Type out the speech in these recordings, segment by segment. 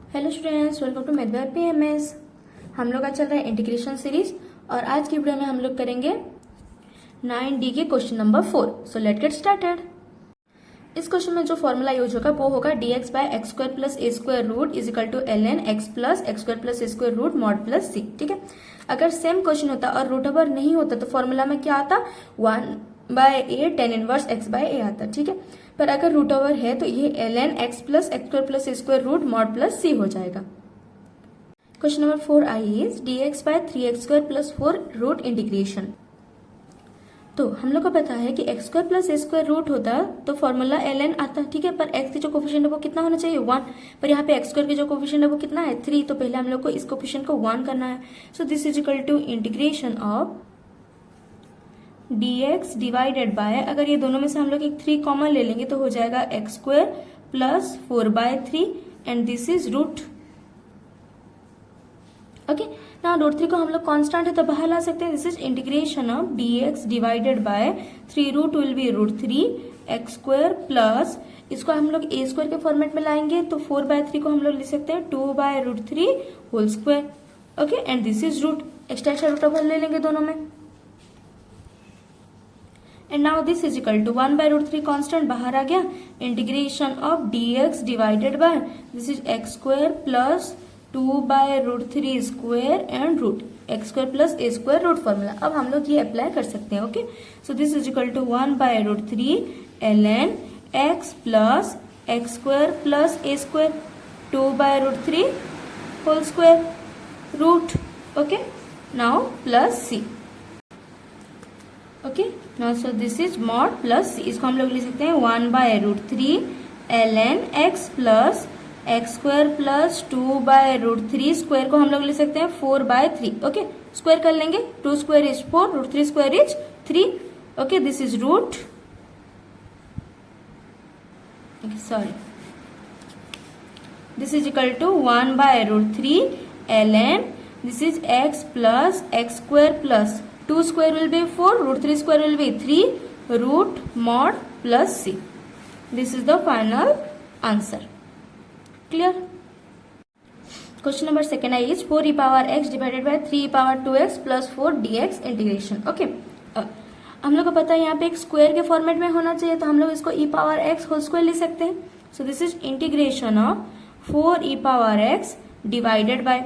Hello students, welcome to math by PMS. हम लोग आज चल रहा है इंटीग्रेशन सीरीज और आज की वीडियो में हम लोग करेंगे 9D के question number 4। So let get started. इस क्वेश्चन में जो फॉर्मूला यूज होगा वो होगा dx by X square plus A square root is equal to ln x plus x square plus A square root mod plus C. ठीक है, अगर same question होता और रूट ओवर नहीं होता तो फॉर्मूला में क्या आता, 1 बाय ए टेन इनवर्स एक्स बाय ए आता। ठीक है, पर अगर रूट ओवर है तो ये ln x plus x square plus ए square root mod plus c हो जाएगा। Question number 4 is dx by 3x square plus 4 root integration. तो हम लोग को पता है कि एक्स स्क्वायर प्लस ए स्क्वायर रूट होता तो फॉर्मूला ln आता। ठीक है, पर x की जो कोफिशिएंट है वो कितना होना चाहिए, 1। पर यहाँ पे एक्स स्क्वायर की जो कोफिशिएंट है वो कितना है, 3। तो पहले हम लोग को इस कोफिशिएंट को 1 करना है। So this is equal to integration of dx divided by, अगर ये दोनों में से हम लोग एक 3 कॉमन ले लेंगे तो हो जाएगा x square plus 4/3 and this is root. Okay, ना रूट 3 को हम लोग कांस्टेंट है तो बाहर ला सकते हैं। This is integration of dx divided by 3 root will be root 3 x square plus, इसको हम लोग ए स्क्वायर के फॉर्मेट में लाएंगे तो 4/3 को हम लोग लिख सकते हैं 2/√3 whole square. Okay, and this is root, extra root over ले लेंगे दोनों में। And now this is equal to 1/√3 constant बाहर आ गया, integration of dx divided by this is x square plus 2/√3 square and root x square plus A square root formula. अब हम लोग ये अप्लाई कर सकते हैं। Okay, so this is equal to 1/√3 ln x plus x square plus A square 2/√3 whole square root. Okay, now plus c. Okay, now so this is mod plus c, इसको हम लोग लिख सकते हैं 1/√3 ln x plus x square plus 2/√3 square को हम लोग लिख सकते हैं 4/3। ओके, स्क्वायर कर लेंगे, 2 square is 4, root 3 square is 3। Okay, this is root, sorry, this is equal to 1/√3 ln this is x plus x square plus 2 square will be 4, root 3 square will be 3 root mod plus C. This is the final answer. Clear. Question number 2 is 4e power x divided by 3e power 2x plus 4 dx integration. Okay, हम लोग को पता है यहाँ पे एक square के format में होना चाहिए तो हम लोग इसको e power x whole square लिख सकते हैं। So this is integration of 4e power x divided by,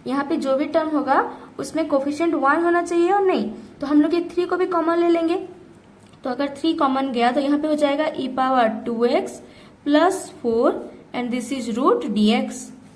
यहाँ पे जो भी टर्म होगा उसमें कोफिशिएंट 1 होना चाहिए और नहीं, तो हम लोग ये 3 को भी कॉमन ले लेंगे। तो अगर 3 कॉमन गया तो यहाँ पे हो जाएगा e power 2x plus 4 and this is root dx।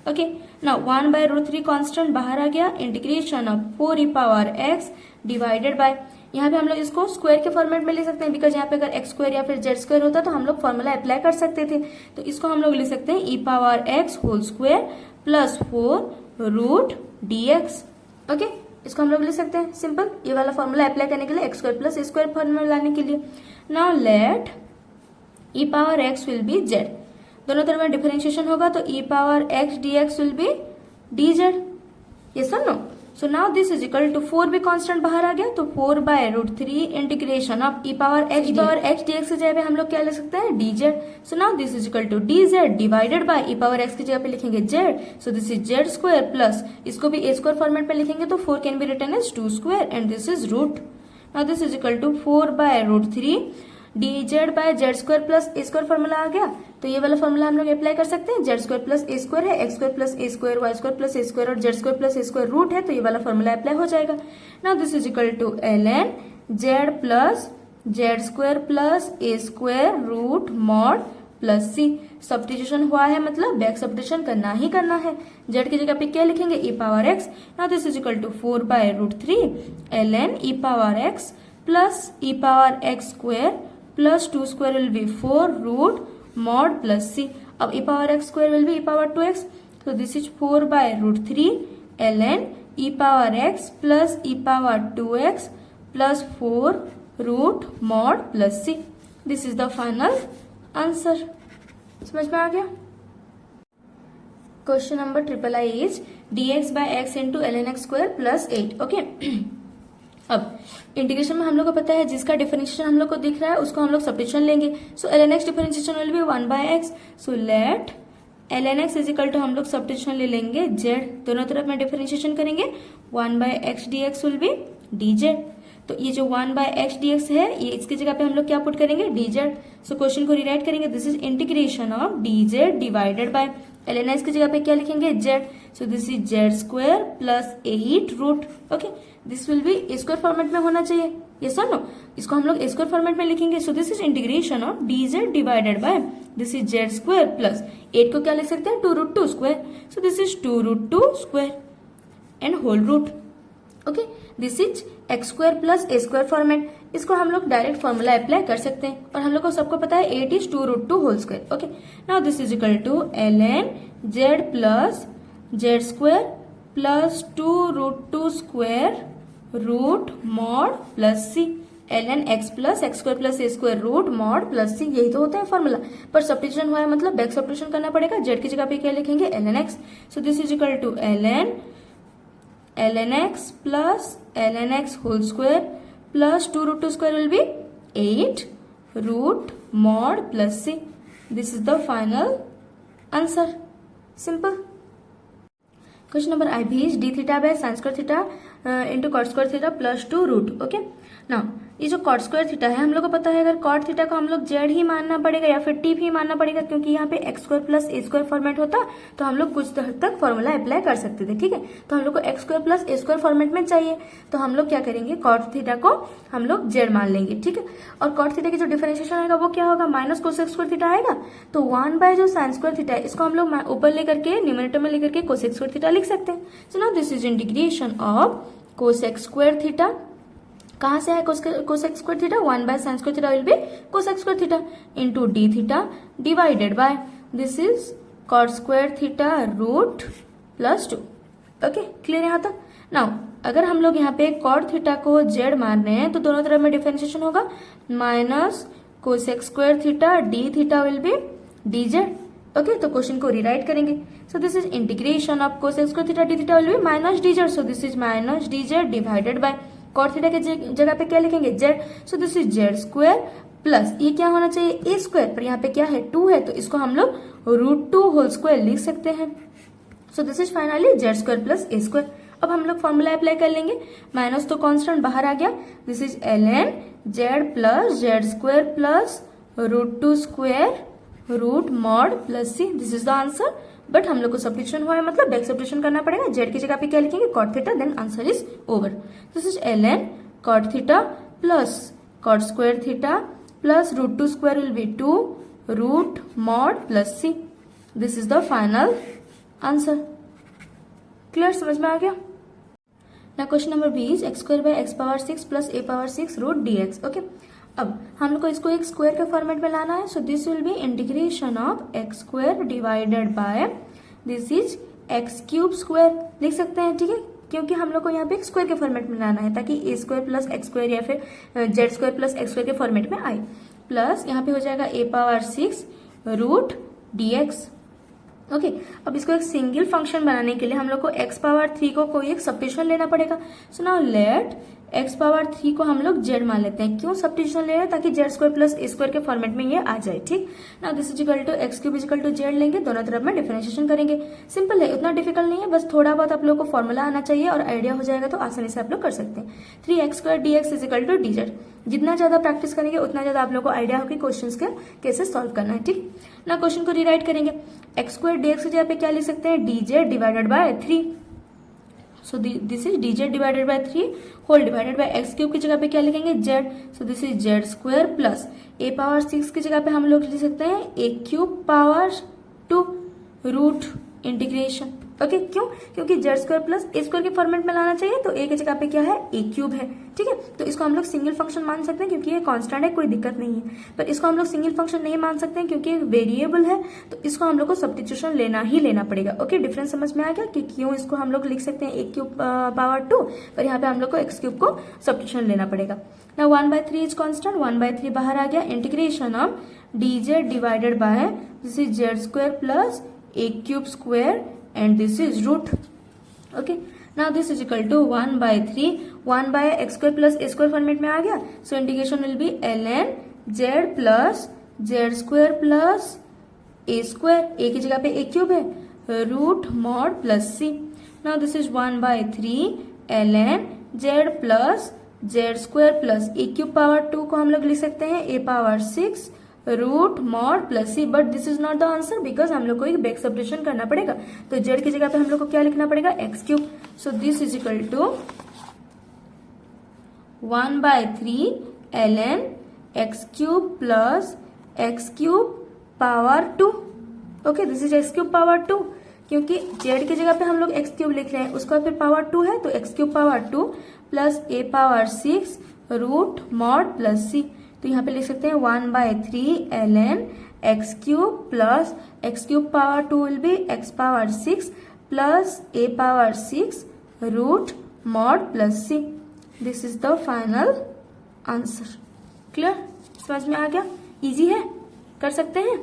Okay, now 1/√3 constant बाहर आ गया, integration of 4e power x divided by, यहाँ पे हम लोग इसको स्क्वायर के फॉर्मेट में ले सकते हैं बिकॉज यहाँ पे अगर एक्स स्क्वायर या फिर जेड स्क्वायर होता तो हम लोग फॉर्मूला अप्लाई कर सकते थे। तो इसको हम लोग ले सकते हैं e power x whole square plus 4 root dx। Okay, इसको हम लोग ले सकते हैं सिंपल, ये वाला फॉर्मूला अप्लाई करने के लिए एक्स स्क्वायर प्लस ए स्क्वायर फॉर्मूला लाने के लिए। Now let e power x will be z, दोनों तरफ में डिफरेंशिएशन होगा तो e power x dx will be dz। Yes और no. So now this is equal to 4 भी कांस्टेंट बाहर आ गया तो 4/√3 integration of e power x dx की जगह पे हम लोग क्या ले सकते हैं, dz। So now this is equal to dz divided by e power x की जगह पे लिखेंगे z। So this is z square plus, इसको भी a स्क्वायर फॉर्मेट में लिखेंगे तो 4 can be written as 2 square and this is root. Now this is equal to 4/√3 dz by z square plus A square formula आ गया तो ये वाला फॉर्मूला हम लोग अप्लाई कर सकते हैं। जेड स्क्वायर प्लस ए स्क्वायर है, एक्स स्क्वायर प्लस ए स्क्वायर, वाई स्क्वायर प्लस ए स्क्वायर और जेड स्क्वायर प्लस ए स्क्वायर रूट है तो ये वाला फॉर्मूला अप्लाई हो जाएगा। Now this is equal to ln z plus z square plus A square root mod plus C. Substitution हुआ है मतलब बैक सब्स्टिट्यूशन करना ही करना है। जेड की जगह पे क्या लिखेंगे, e power x। Now this is equal to 4/√3 ln e power x plus e power x square plus 2 square will be 4 root mod plus c. अब e power x square will be e power 2x, so this is 4/√3 ln e power x plus e power 2x plus 4 root mod plus C. This is the final answer. समझ में आ गया। Question number 3 is dx by x into ln x square plus 8। Okay, अब integration में हम लोग को पता है जिसका डिफरेंशिएशन हम लोग को दिख रहा है उसको हम लोग सब्स्टिट्यूशन लेंगे। So ln x differentiation will be 1/x। So let L N X equal to हम लोग सब्स्टिट्यूशन ले लेंगे जेड, दोनों तरफ में डिफरेंशिएशन करेंगे, 1/x dx will be dz। तो ये जो 1/x dx है ये इसकी जगह पे हम लोग क्या पुट करेंगे dz। सो क्वेश्चन को रिराइट करेंगे, this is integration of dz divided by L N X की जगह पे क्या लिखेंगे z। So this is z square plus 8 root. Okay, this will be a square format में होना चाहिए, यस और नो। इसको हम लोग ए स्क्वायर फॉर्मेट में लिखेंगे। So this is integration of dz divided by this is z square plus 8 को क्या लिख सकते हैं 2√2 square. So this is 2√2 square and whole root. Okay, this is x square plus A square format. इसको हम लोग डायरेक्ट फॉर्मूला अप्लाई कर सकते हैं और हम लोग को सबको पता है 8 is 2√2 whole square. Okay, now this is equal to ln z plus z square plus 2√2 square root mod plus c, ln x plus x square plus A square root mod plus c. यही तो होता है formula, पर substitution हुआ है मतलब back substitution करना पड़ेगा। z की जगह पे क्या लिखेंगे ln x। So this is equal to ln x plus ln x whole square plus 2√2 square will be 8 root mod plus c. This is the final answer. Simple. Question number I B is d theta by sin square theta into cot square theta plus 2 root. Okay. Now ये जो cot square theta है हम लोग को पता है, अगर cot theta को हम लोग जेड ही मानना पड़ेगा या फिर टी भी मानना पड़ेगा, क्योंकि यहाँ पे एक्स स्क्वायर प्लस ए स्क्वायर फॉर्मेट होता तो हम लोग कुछ हद तक फॉर्मूला अप्लाई कर सकते थे। ठीक है, तो हम लोग को एक्स स्क्वायर प्लस ए स्क्वायर फॉर्मेट में चाहिए, तो हम लोग क्या करेंगे कॉट थीटा को हम लोग जेड मान लेंगे। ठीक है, और कॉट थीटा की जो डिफरेंशिएशन आएगा वो क्या होगा माइनस कोसेक स्क्वायर थीटा आएगा। तो 1 जो साइन स्क्वायर थीटा है इसको हम लोग ऊपर लेकर के न्यूमरेटर में लेकर के कोसेक स्क्वायर थीटा लिख सकते हैं। So now this is integration of cosec square theta. कहां से है cosec square theta, 1/sin square theta will be cosec square theta into D theta divided by this is cot square theta root plus 2। Okay, clear यहां तक। Now अगर हम लोग यहाँ पे कॉट थीटा को जेड मान रहे हैं तो दोनों तरफ में डिफरेंशिएशन होगा, minus cosec square theta D theta will be dz। Okay, तो क्वेश्चन को रिराइट करेंगे। So this is integration of cosec square theta D theta will be minus dz। So this is minus dz divided by cot theta के जगह पे क्या लिखेंगे z। So this is z square plus ये क्या होना चाहिए ए स्क्वायर, पर यहाँ पे क्या है 2 है तो इसको हम लोग √2 होल स्क्वायर लिख सकते हैं। So this is finally z square plus A square. अब हम लोग फॉर्मूला अप्लाई कर लेंगे, माइनस तो कांस्टेंट बाहर आ गया, this is ln z plus z square plus √2 square root mod plus C. This is the answer, but हम लोग को सब्स्टिट्यूशन हुआ है मतलब बैक सब्स्टिट्यूशन करना पड़ेगा। जेड की जगह पे क्या लिखेंगे cot theta, then answer is over. This is ln cot theta plus cot square theta plus √2 square will be 2 root mod plus C. This is the final answer. Clear, समझ में आ गया ना। Question number B is x square by x power 6 plus a power 6 root dx। Okay, अब हम लोग को इसको एक स्क्वायर के फॉर्मेट में लाना है। So this will B integration of x square divided by this is X cube square लिख सकते हैं। ठीक है, क्योंकि हम लोग को यहाँ पे एक स्क्वायर के फॉर्मेट में लाना है ताकि A square plus x square या फिर Z square plus x square के फॉर्मेट में आए। प्लस यहाँ पे हो जाएगा a power 6 root dx। Okay, अब इसको एक सिंगल फंक्शन बनाने के लिए हम लोग को x पावर 3 को कोई एक सब्स्टिट्यूशन लेना पड़ेगा। So now let x power 3 को हम लोग z मान लेते हैं। क्यों सब्स्टिट्यूशन ले रहे हैं, ताकि z square plus a square के फॉर्मेट में ये आ जाए। ठीक, now this is equal to X cube equal to z लेंगे, दोनों तरफ में डिफरेंशिएशन करेंगे। सिंपल है, उतना डिफिकल्ट नहीं है, बस थोड़ा बहुत आप लोग को फॉर्मूला आना चाहिए और आइडिया हो जाएगा तो आसानी से आप लोग कर सकते हैं। 3x square dx is equal to dz। जितना ज्यादा प्रैक्टिस करेंगे उतना ज्यादा आप लोग को आइडिया होगी क्वेश्चंस के कैसे सॉल्व करना है। ठीक ना, क्वेश्चन को रीराइट करेंगे, एक्स स्क्वायर dx की जगह पे क्या लिख सकते हैं dz divided by 3। So this is dz divided by 3 whole divided by X cube की जगह पे क्या लिखेंगे z। So this is z square plus a power 6 की जगह पे हम लोग लिख सकते हैं a cube power 2 root integration. Okay, क्यों, क्योंकि z square plus a square के फॉर्मेट में लाना चाहिए, तो a की जगह पे क्या है a क्यूब है। ठीक है, तो इसको हम लोग सिंगल फंक्शन मान सकते हैं क्योंकि ये कांस्टेंट है, कोई दिक्कत नहीं है। पर इसको हम लोग सिंगल फंक्शन नहीं मान सकते हैं क्योंकि वेरिएबल है, तो इसको हम लोग को सब्स्टिट्यूशन लेना ही लेना पड़ेगा। ओके, डिफरेंस समझ में आ गया कि क्यों इसको हम लोग लिख सकते हैं a क्यूब पावर 2, पर यहाँ पे हम लोग को x क्यूब को सब्स्टिट्यूशन लेना पड़ेगा। ना 1/3 इज कांस्टेंट, 1/3 बाहर आ गया, integration of dz divided by this is z square plus a cube square and this is root. Okay, now this is equal to 1/3 1 by x square plus a square format में आ गया। so integration will be ln z plus z square plus a square, a की जगह पे a cube है, root mod plus c. Now this is 1/3 ln z plus z square plus a cube power 2 को हम लोग लिख सकते हैं a power 6 root mod plus c. But this is not the answer because हम लोग को एक बैक सब्ट्रैक्शन करना पड़ेगा. तो जेड की जगह पे हम लोग को क्या लिखना पड़ेगा, X cube. So this is equal to 1/3 ln X cube plus X cube power 2. Okay, this is X cube power 2. क्योंकि जेड की जगह पे हम लोग एक्स क्यूब लिख रहे हैं, उसका फिर पावर 2 है, तो X cube power 2 plus A power 6 root mod plus C. तो यहाँ पे लिख सकते हैं 1/3 ln X cube plus X cube power 2 will be X power 6 plus A power 6 root mod plus C. This is the final answer. Clear, समझ में आ गया? इजी है, कर सकते हैं.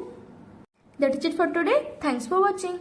That is it for today. Thanks for watching.